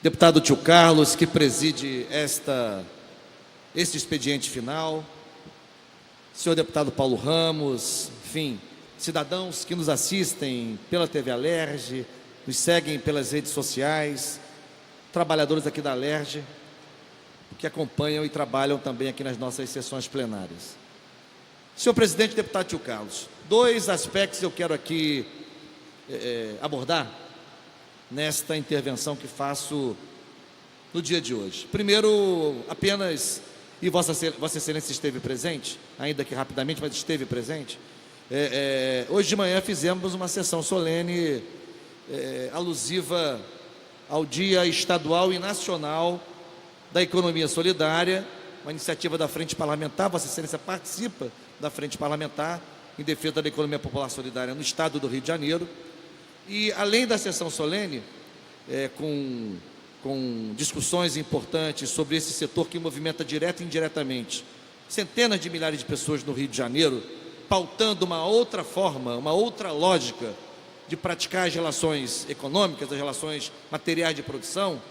deputado Tio Carlos, que preside este expediente final, senhor deputado Paulo Ramos, enfim, cidadãos que nos assistem pela TV Alerj, nos seguem pelas redes sociais, trabalhadores aqui da Alerj, que acompanham e trabalham também aqui nas nossas sessões plenárias. Senhor presidente, deputado Tio Carlos, dois aspectos eu quero aqui abordar nesta intervenção que faço no dia de hoje. Primeiro, apenas, e Vossa Excelência esteve presente, ainda que rapidamente, mas esteve presente, hoje de manhã fizemos uma sessão solene alusiva ao Dia Estadual e Nacional da Economia Solidária, uma iniciativa da Frente Parlamentar. Vossa Excelência participa da Frente Parlamentar em defesa da economia popular solidária no estado do Rio de Janeiro. E, além da sessão solene, com discussões importantes sobre esse setor que movimenta direta e indiretamente centenas de milhares de pessoas no Rio de Janeiro, pautando uma outra forma, uma outra lógica de praticar as relações econômicas, as relações materiais de produção,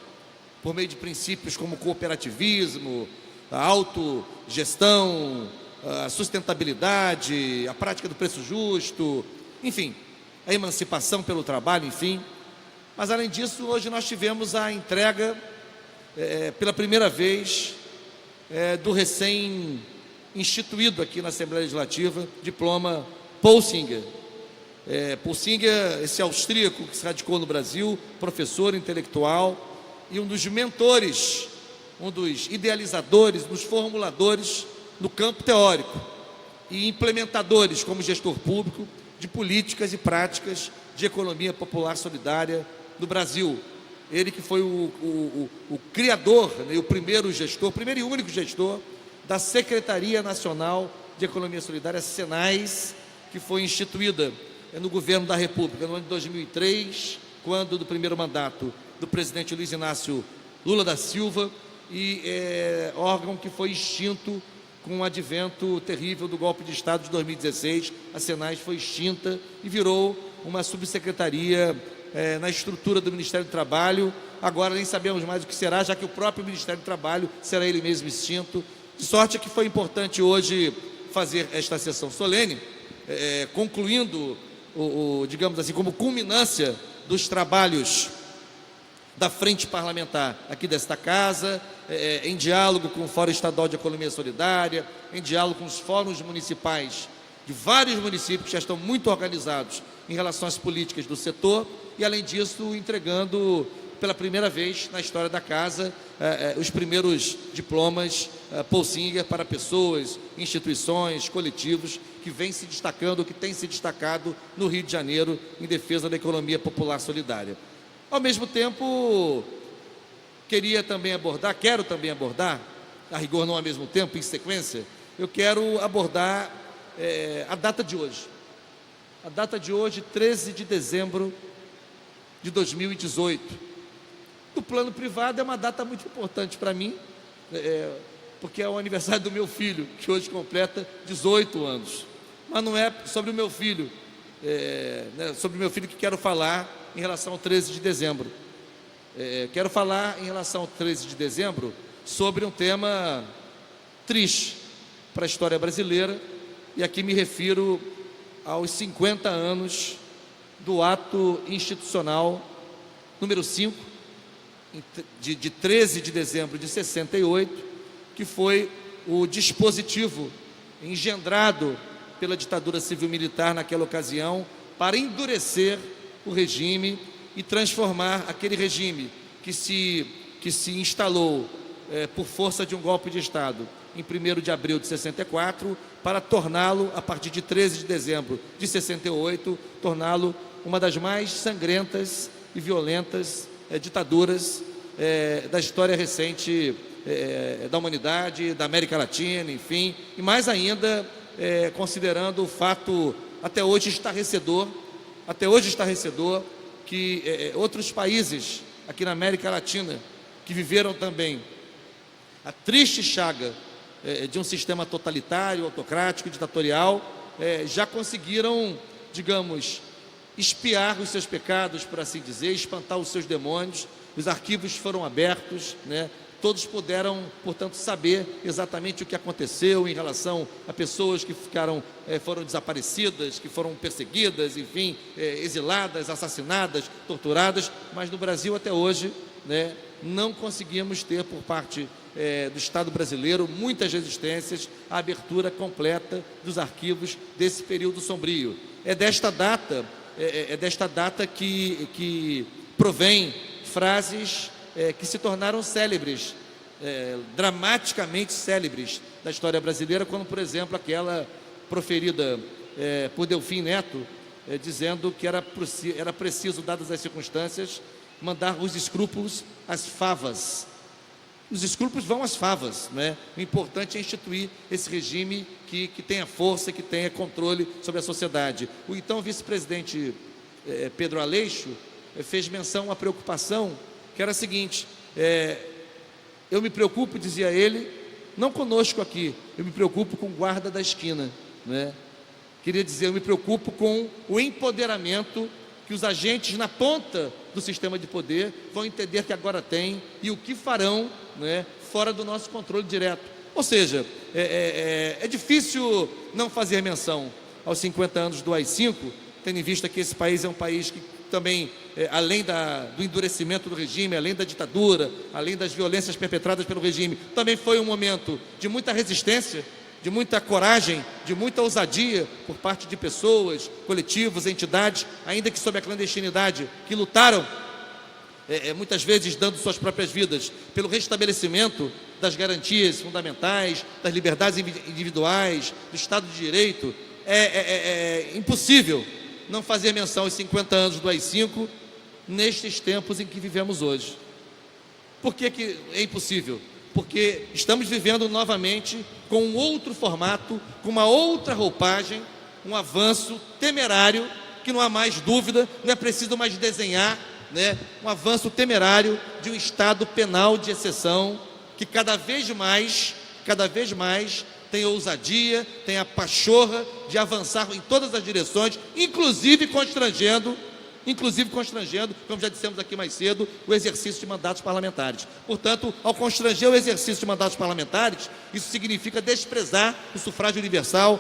por meio de princípios como cooperativismo, a autogestão, a sustentabilidade, a prática do preço justo, enfim, a emancipação pelo trabalho, enfim. Mas, além disso, hoje nós tivemos a entrega, pela primeira vez, do recém-instituído aqui na Assembleia Legislativa, diploma Paul Singer. Paul Singer, esse austríaco que se radicou no Brasil, professor intelectual e um dos mentores, um dos idealizadores, dos formuladores no campo teórico e implementadores como gestor público de políticas e práticas de economia popular solidária no Brasil. Ele que foi o criador, né, o primeiro e único gestor da Secretaria Nacional de Economia Solidária, SENAS, que foi instituída no governo da República no ano de 2003, quando do primeiro mandato do presidente Luiz Inácio Lula da Silva, e órgão que foi extinto com o advento terrível do golpe de Estado de 2016. A SENAS foi extinta e virou uma subsecretaria na estrutura do Ministério do Trabalho. Agora nem sabemos mais o que será, já que o próprio Ministério do Trabalho será ele mesmo extinto. De sorte que foi importante hoje fazer esta sessão solene, concluindo, digamos assim, como culminância dos trabalhos da Frente Parlamentar aqui desta casa, em diálogo com o Fórum Estadual de Economia Solidária, em diálogo com os fóruns municipais de vários municípios que já estão muito organizados em relação às políticas do setor, e, além disso, entregando pela primeira vez na história da casa os primeiros diplomas Paul Singer para pessoas, instituições, coletivos que vêm se destacando, que têm se destacado no Rio de Janeiro em defesa da economia popular solidária. Ao mesmo tempo, quero também abordar, a rigor não ao mesmo tempo, em sequência, eu quero abordar a data de hoje. A data de hoje, 13 de dezembro de 2018. No plano privado é uma data muito importante para mim, porque é o aniversário do meu filho, que hoje completa 18 anos. Mas não é sobre o meu filho, sobre o meu filho que quero falar em relação ao 13 de dezembro. Quero falar em relação ao 13 de dezembro sobre um tema triste para a história brasileira, e aqui me refiro aos 50 anos do ato institucional número 5, de 13 de dezembro de 68, que foi o dispositivo engendrado pela ditadura civil-militar naquela ocasião para endurecer o regime e transformar aquele regime que se instalou por força de um golpe de Estado em 1º de abril de 64, para torná-lo, a partir de 13 de dezembro de 68, torná-lo uma das mais sangrentas e violentas ditaduras da história recente da humanidade, da América Latina, enfim, e mais ainda considerando o fato até hoje estarrecedor que outros países aqui na América Latina que viveram também a triste chaga de um sistema totalitário, autocrático, ditatorial, já conseguiram, digamos, expiar os seus pecados, por assim dizer, espantar os seus demônios, os arquivos foram abertos, né? Todos puderam, portanto, saber exatamente o que aconteceu em relação a pessoas que foram desaparecidas, que foram perseguidas, enfim, exiladas, assassinadas, torturadas, mas no Brasil até hoje, né, não conseguimos ter por parte do Estado brasileiro muitas resistências à abertura completa dos arquivos desse período sombrio. É desta data que provém frases que se tornaram célebres, dramaticamente célebres da história brasileira, como, por exemplo, aquela proferida por Delfim Neto, dizendo que era preciso, dadas as circunstâncias, mandar os escrúpulos às favas. Os escrúpulos vão às favas, né? O importante é instituir esse regime que tenha força, que tenha controle sobre a sociedade. O então vice-presidente Pedro Aleixo fez menção à preocupação, que era a seguinte: eu me preocupo, dizia ele, não conosco aqui, eu me preocupo com o guarda da esquina, né? Queria dizer, eu me preocupo com o empoderamento que os agentes na ponta do sistema de poder vão entender que agora têm e o que farão, né, fora do nosso controle direto. Ou seja, é difícil não fazer menção aos 50 anos do AI-5, tendo em vista que esse país é um país que também, além do endurecimento do regime, além da ditadura, além das violências perpetradas pelo regime, também foi um momento de muita resistência, de muita coragem, de muita ousadia por parte de pessoas, coletivos, entidades, ainda que sob a clandestinidade, que lutaram, muitas vezes dando suas próprias vidas, pelo restabelecimento das garantias fundamentais, das liberdades individuais, do Estado de Direito. É impossível não fazer menção aos 50 anos do AI-5 nestes tempos em que vivemos hoje. Por que é impossível? Porque estamos vivendo novamente com um outro formato, com uma outra roupagem, um avanço temerário, que não há mais dúvida, não é preciso mais desenhar, né? Um avanço temerário de um Estado penal de exceção, que cada vez mais tem ousadia, tem a pachorra de avançar em todas as direções, inclusive constrangendo, como já dissemos aqui mais cedo, o exercício de mandatos parlamentares. Portanto, ao constranger o exercício de mandatos parlamentares, isso significa desprezar o sufrágio universal,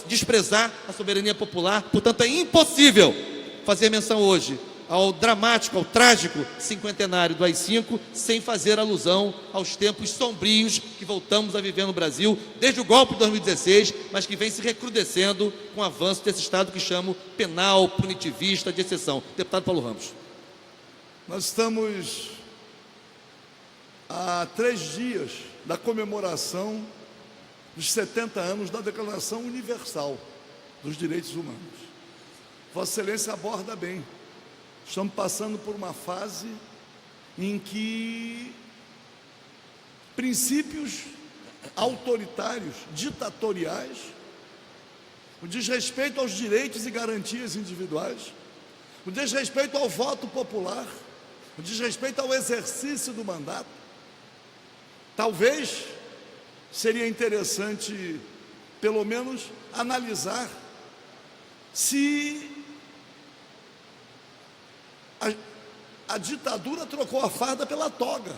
desprezar a soberania popular. Portanto, é impossível fazer menção hoje ao dramático, ao trágico cinquentenário do AI-5, sem fazer alusão aos tempos sombrios que voltamos a viver no Brasil, desde o golpe de 2016, mas que vem se recrudescendo com o avanço desse Estado que chamo penal, punitivista, de exceção. Deputado Paulo Ramos. Nós estamos há 3 dias da comemoração dos 70 anos da Declaração Universal dos Direitos Humanos. Vossa Excelência aborda bem. Estamos passando por uma fase em que princípios autoritários, ditatoriais, o desrespeito aos direitos e garantias individuais, o desrespeito ao voto popular, o desrespeito ao exercício do mandato. Talvez seria interessante, pelo menos, analisar se a ditadura trocou a farda pela toga.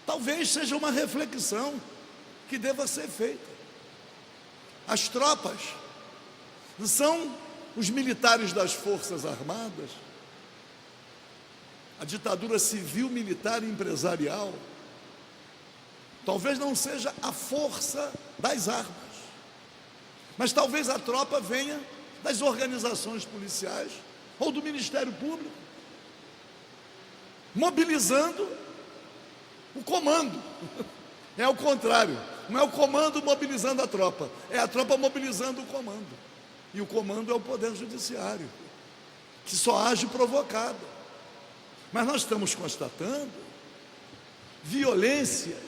Talvez seja uma reflexão que deva ser feita. As tropas são os militares das Forças Armadas, a ditadura civil, militar e empresarial. Talvez não seja a força das armas, mas talvez a tropa venha das organizações policiais ou do Ministério Público, mobilizando o comando. É o contrário, não é o comando mobilizando a tropa, é a tropa mobilizando o comando. E o comando é o Poder Judiciário, que só age provocado. Mas nós estamos constatando violências,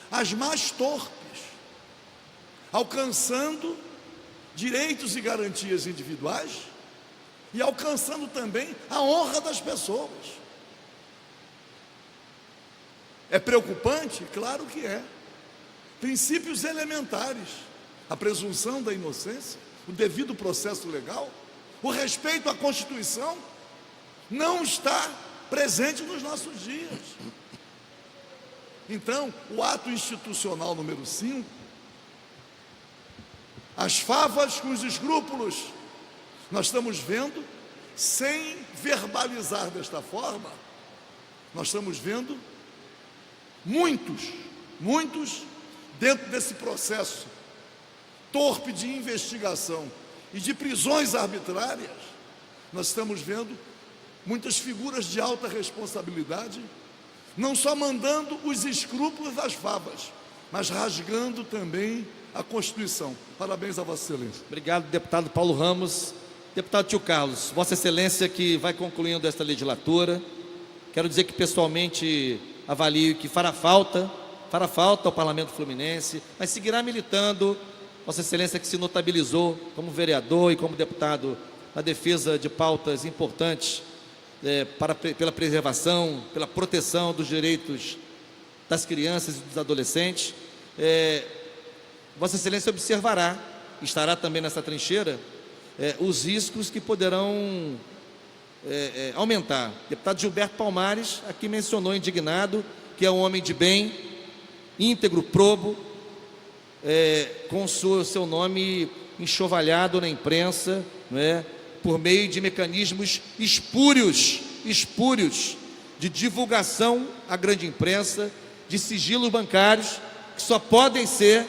as mais torpes, alcançando direitos e garantias individuais e alcançando também a honra das pessoas. É preocupante? Claro que é. Princípios elementares, a presunção da inocência, o devido processo legal, o respeito à Constituição, não está presente nos nossos dias. Então, o ato institucional número 5, as favas com os escrúpulos, nós estamos vendo, sem verbalizar desta forma, nós estamos vendo muitos dentro desse processo torpe de investigação e de prisões arbitrárias, nós estamos vendo muitas figuras de alta responsabilidade, não só mandando os escrúpulos das favas, mas rasgando também a Constituição. Parabéns a Vossa Excelência. Obrigado, deputado Paulo Ramos. Deputado Tio Carlos, Vossa Excelência que vai concluindo esta legislatura, quero dizer que pessoalmente avalio que fará falta ao Parlamento Fluminense, mas seguirá militando. Vossa Excelência que se notabilizou como vereador e como deputado na defesa de pautas importantes pela preservação, pela proteção dos direitos das crianças e dos adolescentes. Vossa Excelência observará, estará também nessa trincheira, os riscos que poderão aumentar. O deputado Gilberto Palmares aqui mencionou, indignado, que é um homem de bem, íntegro, probo, com seu nome enxovalhado na imprensa, não é? Por meio de mecanismos espúrios de divulgação à grande imprensa, de sigilos bancários que só podem ser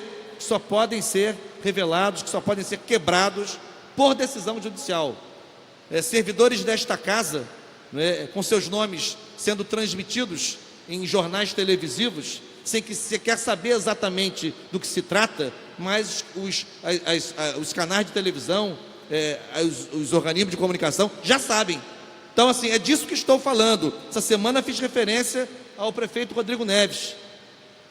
revelados, que só podem ser quebrados por decisão judicial. Servidores desta casa, com seus nomes sendo transmitidos em jornais televisivos, sem que se quer saber exatamente do que se trata, mas os canais de televisão, os organismos de comunicação já sabem. Então, assim, é disso que estou falando. Essa semana fiz referência ao prefeito Rodrigo Neves.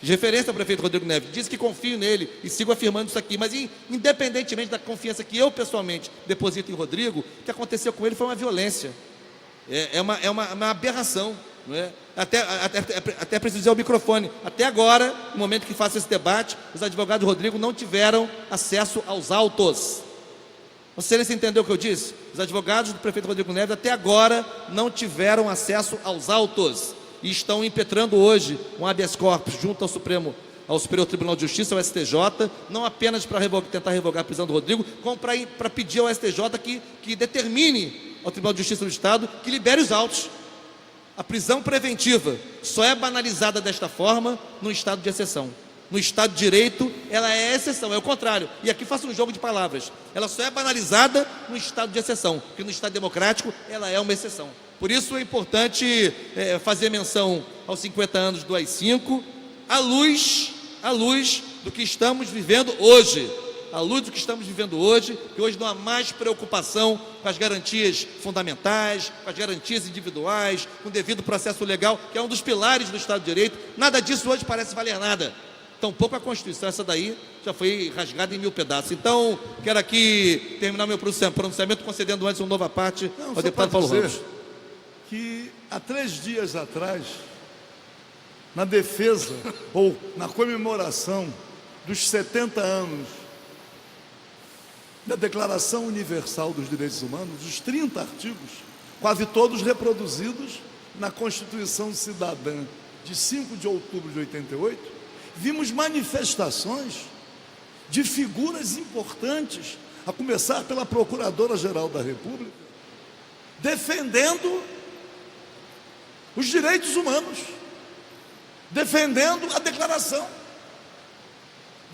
Disse que confio nele e sigo afirmando isso aqui, mas independentemente da confiança que eu pessoalmente deposito em Rodrigo, o que aconteceu com ele foi uma violência, uma aberração, não é? Até preciso dizer ao microfone, até agora, no momento que faço esse debate, os advogados de Rodrigo não tiveram acesso aos autos. Vossa Excelência entendeu o que eu disse? Os advogados do prefeito Rodrigo Neves até agora não tiveram acesso aos autos e estão impetrando hoje um habeas corpus junto ao Superior Tribunal de Justiça, ao STJ, não apenas para tentar revogar a prisão do Rodrigo, como para pedir ao STJ que determine ao Tribunal de Justiça do Estado que libere os autos. A prisão preventiva só é banalizada desta forma no estado de exceção. No Estado de Direito, ela é exceção, é o contrário. E aqui faço um jogo de palavras. Ela só é banalizada no estado de exceção, porque no Estado democrático, ela é uma exceção. Por isso é importante fazer menção aos 50 anos do AI-5, à luz do que estamos vivendo hoje. À luz do que estamos vivendo hoje, que hoje não há mais preocupação com as garantias fundamentais, com as garantias individuais, com o devido processo legal, que é um dos pilares do Estado de Direito. Nada disso hoje parece valer nada. Tampouco a Constituição, essa daí já foi rasgada em 1000 pedaços. Então, quero aqui terminar meu pronunciamento concedendo antes uma nova parte ao deputado Paulo Ramos. Que há 3 dias atrás, na defesa ou na comemoração dos 70 anos da Declaração Universal dos Direitos Humanos, os 30 artigos, quase todos reproduzidos na Constituição Cidadã de 5 de outubro de 88, vimos manifestações de figuras importantes, a começar pela Procuradora-Geral da República, defendendo os direitos humanos, defendendo a declaração,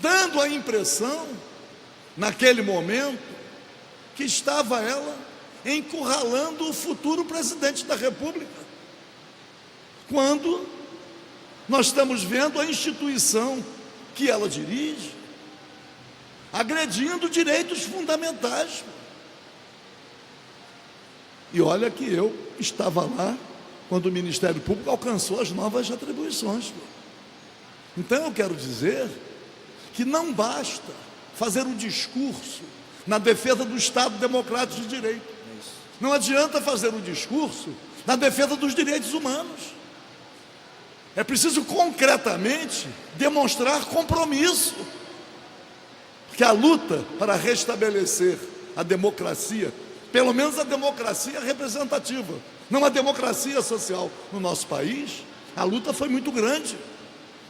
dando a impressão, naquele momento, que estava ela encurralando o futuro presidente da República, quando nós estamos vendo a instituição que ela dirige agredindo direitos fundamentais. E olha que eu estava lá quando o Ministério Público alcançou as novas atribuições. Então eu quero dizer que não basta fazer um discurso na defesa do Estado Democrático de Direito. Não adianta fazer um discurso na defesa dos direitos humanos. É preciso concretamente demonstrar compromisso, que a luta para restabelecer a democracia, pelo menos a democracia representativa, não a democracia social no nosso país. A luta foi muito grande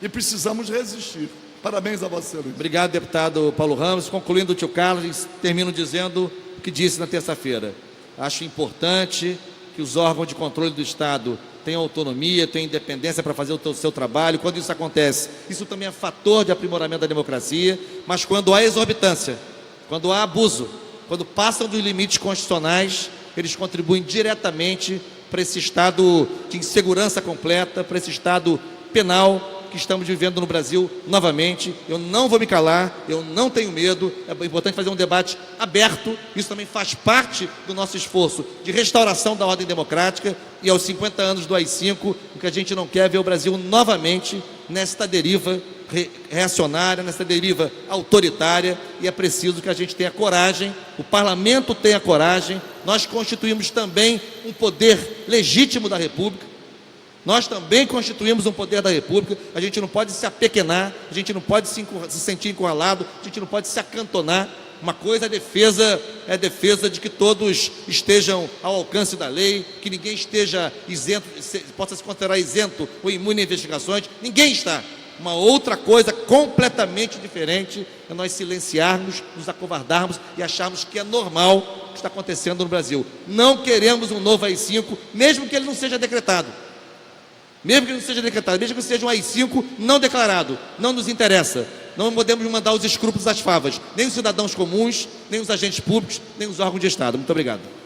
e precisamos resistir. Parabéns a Vossa Excelência. Obrigado, deputado Paulo Ramos. Concluindo, o tio Carlos, termino dizendo o que disse na terça-feira. Acho importante que os órgãos de controle do Estado tenham autonomia, tenham independência para fazer o seu trabalho. Quando isso acontece, isso também é fator de aprimoramento da democracia, mas quando há exorbitância, quando há abuso, quando passam dos limites constitucionais, eles contribuem diretamente para esse estado de insegurança completa, para esse estado penal que estamos vivendo no Brasil novamente. Eu não vou me calar, eu não tenho medo. É importante fazer um debate aberto. Isso também faz parte do nosso esforço de restauração da ordem democrática. E aos 50 anos do AI-5, o que a gente não quer é ver o Brasil novamente nesta deriva reacionária, nessa deriva autoritária, e é preciso que a gente tenha coragem, o parlamento tenha coragem. Nós constituímos também um poder legítimo da República. Nós também constituímos um poder da República. A gente não pode se apequenar, a gente não pode se sentir encurralado, a gente não pode se acantonar. Uma coisa é a defesa de que todos estejam ao alcance da lei, que ninguém esteja isento, possa se considerar isento ou imune a investigações. Ninguém está. Uma outra coisa completamente diferente é nós silenciarmos, nos acovardarmos e acharmos que é normal o que está acontecendo no Brasil. Não queremos um novo AI-5, mesmo que ele não seja decretado. Mesmo que não seja decretado, mesmo que seja um AI-5 não declarado, não nos interessa. Não podemos mandar os escrúpulos às favas, nem os cidadãos comuns, nem os agentes públicos, nem os órgãos de Estado. Muito obrigado.